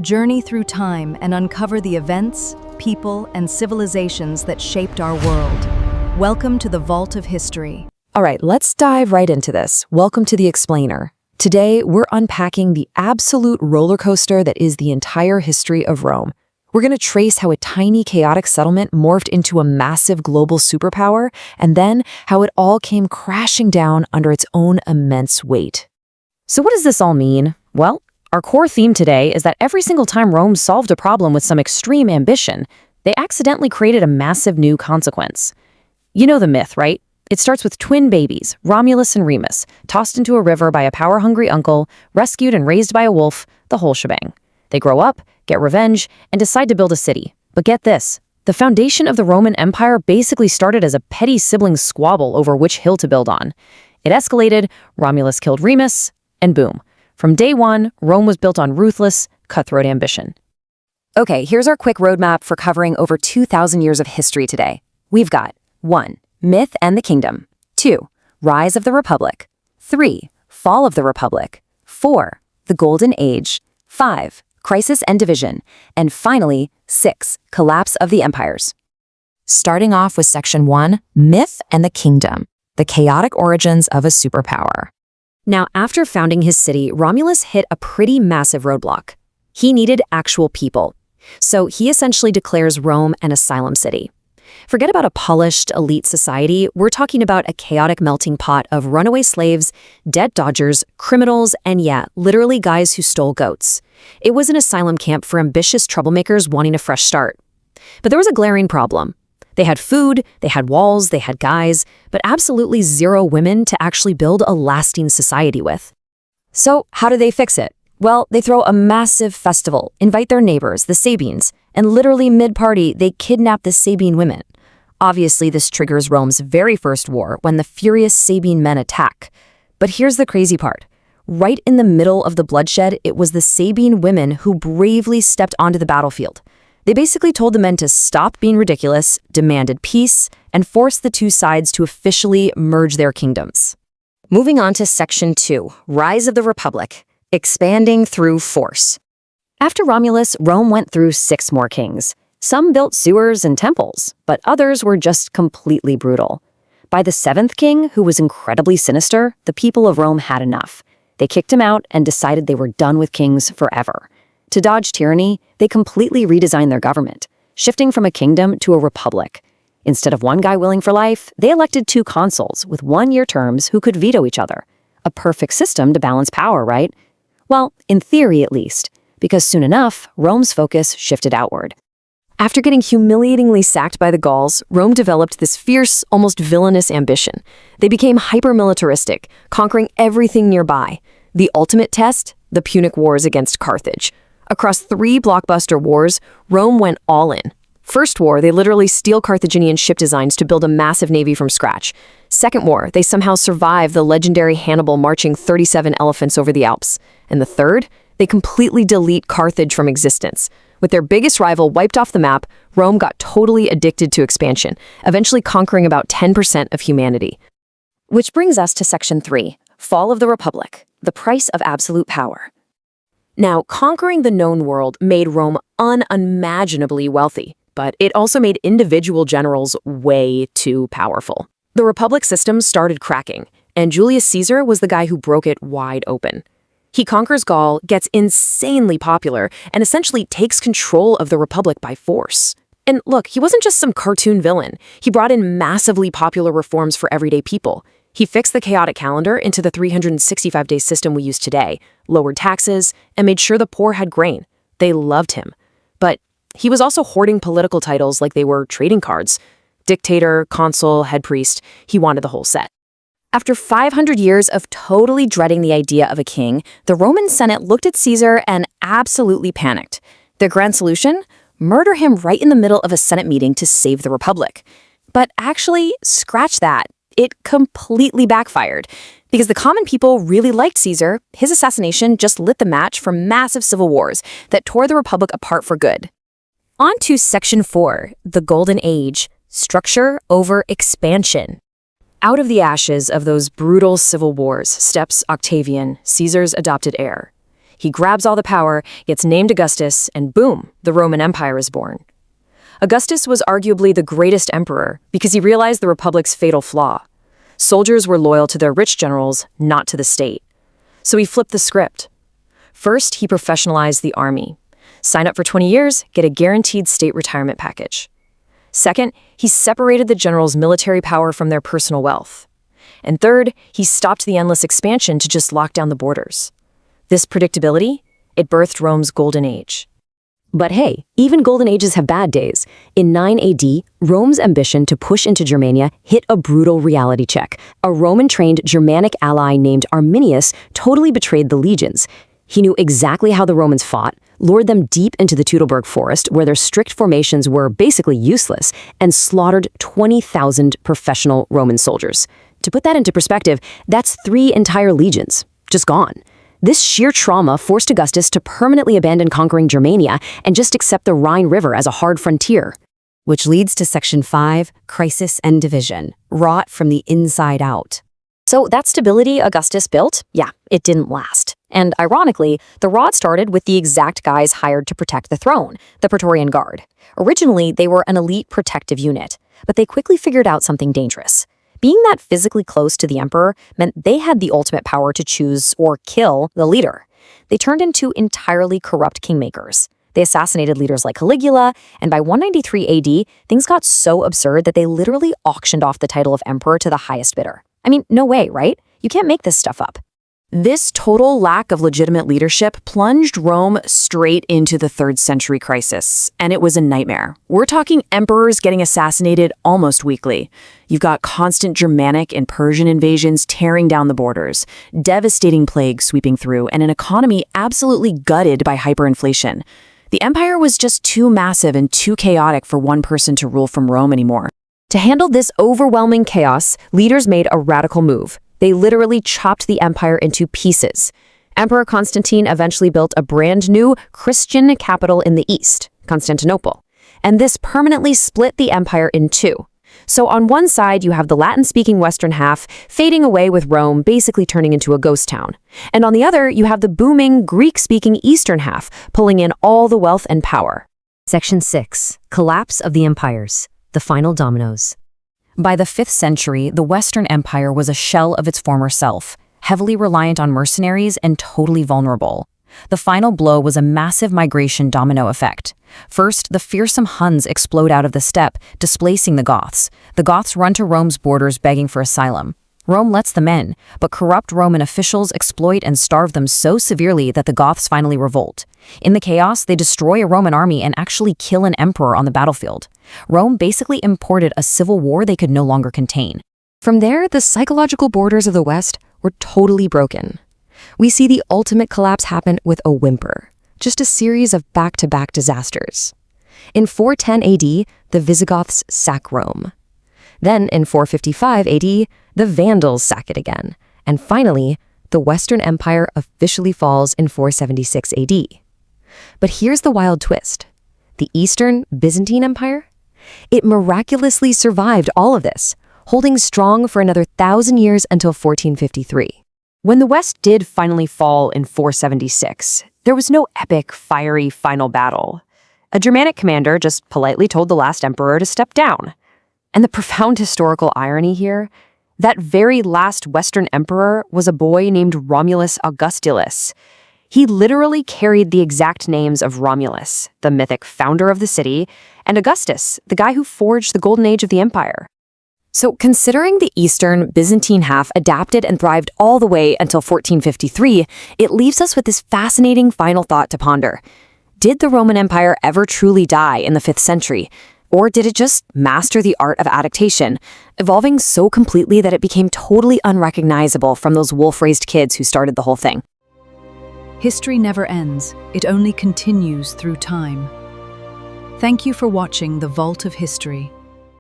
journey through time and uncover the events, people, and civilizations that shaped our world. Welcome to the Vault of History. All right, let's dive right into this. Welcome to The Explainer. Today, we're unpacking the absolute roller coaster that is the entire history of Rome. We're going to trace how a tiny, chaotic settlement morphed into a massive global superpower, and then how it all came crashing down under its own immense weight. So what does this all mean? Well, our core theme today is that every single time Rome solved a problem with some extreme ambition, they accidentally created a massive new consequence. You know the myth, right? It starts with twin babies, Romulus and Remus, tossed into a river by a power-hungry uncle, rescued and raised by a wolf, the whole shebang. They grow up, get revenge, and decide to build a city. But get this, the foundation of the Roman Empire basically started as a petty sibling squabble over which hill to build on. It escalated, Romulus killed Remus, and boom. From day one, Rome was built on ruthless, cutthroat ambition. Okay, here's our quick roadmap for covering over 2,000 years of history today. We've got 1. Myth and the Kingdom. 2. Rise of the Republic. 3. Fall of the Republic. 4. The Golden Age. 5. Crisis and division, and finally, 6, collapse of the empires. Starting off with Section 1, Myth and the Kingdom, the chaotic origins of a superpower. Now, after founding his city, Romulus hit a pretty massive roadblock. He needed actual people, so he essentially declares Rome an asylum city. Forget about a polished, elite society, we're talking about a chaotic melting pot of runaway slaves, debt dodgers, criminals, and yeah, literally guys who stole goats. It was an asylum camp for ambitious troublemakers wanting a fresh start. But there was a glaring problem. They had food, they had walls, they had guys, but absolutely zero women to actually build a lasting society with. So how do they fix it? Well, they throw a massive festival, invite their neighbors, the Sabines, and literally mid-party, they kidnap the Sabine women. Obviously, this triggers Rome's very first war when the furious Sabine men attack. But here's the crazy part. Right in the middle of the bloodshed, it was the Sabine women who bravely stepped onto the battlefield. They basically told the men to stop being ridiculous, demanded peace, and forced the two sides to officially merge their kingdoms. Moving on to Section 2, Rise of the Republic, expanding through force. After Romulus, Rome went through 6 more kings. Some built sewers and temples, but others were just completely brutal. By the 7th king, who was incredibly sinister, the people of Rome had enough. They kicked him out and decided they were done with kings forever. To dodge tyranny, they completely redesigned their government, shifting from a kingdom to a republic. Instead of one guy willing for life, they elected 2 consuls with 1-year terms who could veto each other. A perfect system to balance power, right? Well, in theory at least, because soon enough, Rome's focus shifted outward. After getting humiliatingly sacked by the Gauls, Rome developed this fierce, almost villainous ambition. They became hyper-militaristic, conquering everything nearby. The ultimate test? The Punic Wars against Carthage. Across 3 blockbuster wars, Rome went all in. First war, they literally steal Carthaginian ship designs to build a massive navy from scratch. Second war, they somehow survive the legendary Hannibal marching 37 elephants over the Alps. And the third? They completely delete Carthage from existence. With their biggest rival wiped off the map, Rome got totally addicted to expansion, eventually conquering about 10% of humanity. Which brings us to Section 3, Fall of the Republic, the price of absolute power. Now, conquering the known world made Rome unimaginably wealthy, but it also made individual generals way too powerful. The Republic system started cracking, and Julius Caesar was the guy who broke it wide open. He conquers Gaul, gets insanely popular, and essentially takes control of the Republic by force. And look, he wasn't just some cartoon villain. He brought in massively popular reforms for everyday people. He fixed the chaotic calendar into the 365-day system we use today, lowered taxes, and made sure the poor had grain. They loved him. But he was also hoarding political titles like they were trading cards. Dictator, consul, head priest, he wanted the whole set. After 500 years of totally dreading the idea of a king, the Roman Senate looked at Caesar and absolutely panicked. Their grand solution? Murder him right in the middle of a Senate meeting to save the Republic. But actually, scratch that. It completely backfired. Because the common people really liked Caesar, his assassination just lit the match for massive civil wars that tore the Republic apart for good. On to Section 4, the Golden Age, structure over expansion. Out of the ashes of those brutal civil wars steps Octavian, Caesar's adopted heir. He grabs all the power, gets named Augustus, and boom, the Roman Empire is born. Augustus was arguably the greatest emperor because he realized the Republic's fatal flaw. Soldiers were loyal to their rich generals, not to the state. So he flipped the script. First, he professionalized the army. Sign up for 20 years, get a guaranteed state retirement package. Second, he separated the generals' military power from their personal wealth. And third, he stopped the endless expansion to just lock down the borders. This predictability, it birthed Rome's Golden Age. But hey, even Golden Ages have bad days. In 9 AD, Rome's ambition to push into Germania hit a brutal reality check. A Roman-trained Germanic ally named Arminius totally betrayed the legions. He knew exactly how the Romans fought, lured them deep into the Teutoburg forest where their strict formations were basically useless, and slaughtered 20,000 professional Roman soldiers. To put that into perspective, that's 3 entire legions, just gone. This sheer trauma forced Augustus to permanently abandon conquering Germania and just accept the Rhine River as a hard frontier. Which leads to Section 5, Crisis and Division, wrought from the inside out. So that stability Augustus built, yeah, it didn't last. And ironically, the rot started with the exact guys hired to protect the throne, the Praetorian Guard. Originally, they were an elite protective unit, but they quickly figured out something dangerous. Being that physically close to the emperor meant they had the ultimate power to choose or kill the leader. They turned into entirely corrupt kingmakers. They assassinated leaders like Caligula, and by 193 AD, things got so absurd that they literally auctioned off the title of emperor to the highest bidder. I mean, no way, right? You can't make this stuff up. This total lack of legitimate leadership plunged Rome straight into the 3rd century crisis, and it was a nightmare. We're talking emperors getting assassinated almost weekly. You've got constant Germanic and Persian invasions tearing down the borders, devastating plagues sweeping through, and an economy absolutely gutted by hyperinflation. The empire was just too massive and too chaotic for one person to rule from Rome anymore. To handle this overwhelming chaos, leaders made a radical move. They literally chopped the empire into pieces. Emperor Constantine eventually built a brand new Christian capital in the east, Constantinople. And this permanently split the empire in two. So on one side, you have the Latin-speaking western half fading away with Rome basically turning into a ghost town. And on the other, you have the booming Greek-speaking eastern half pulling in all the wealth and power. Section 6. Collapse of the Empires. The final dominoes. By the 5th century, the Western Empire was a shell of its former self, heavily reliant on mercenaries and totally vulnerable. The final blow was a massive migration domino effect. First, the fearsome Huns explode out of the steppe, displacing the Goths. The Goths run to Rome's borders begging for asylum. Rome lets them in, but corrupt Roman officials exploit and starve them so severely that the Goths finally revolt. In the chaos, they destroy a Roman army and actually kill an emperor on the battlefield. Rome basically imported a civil war they could no longer contain. From there, the psychological borders of the West were totally broken. We see the ultimate collapse happen with a whimper, just a series of back-to-back disasters. In 410 AD, the Visigoths sack Rome. Then, in 455 AD, the Vandals sack it again. And finally, the Western Empire officially falls in 476 AD. But here's the wild twist. The Eastern Byzantine Empire? It miraculously survived all of this, holding strong for another 1,000 years until 1453. When the West did finally fall in 476, there was no epic, fiery final battle. A Germanic commander just politely told the last emperor to step down. And the profound historical irony here, that very last Western emperor was a boy named Romulus Augustulus. He literally carried the exact names of Romulus, the mythic founder of the city, and Augustus, the guy who forged the golden age of the empire. So considering the Eastern Byzantine half adapted and thrived all the way until 1453, it leaves us with this fascinating final thought to ponder. Did the Roman Empire ever truly die in the 5th century? Or did it just master the art of adaptation, evolving so completely that it became totally unrecognizable from those wolf-raised kids who started the whole thing? History never ends. It only continues through time. Thank you for watching The Vault of History.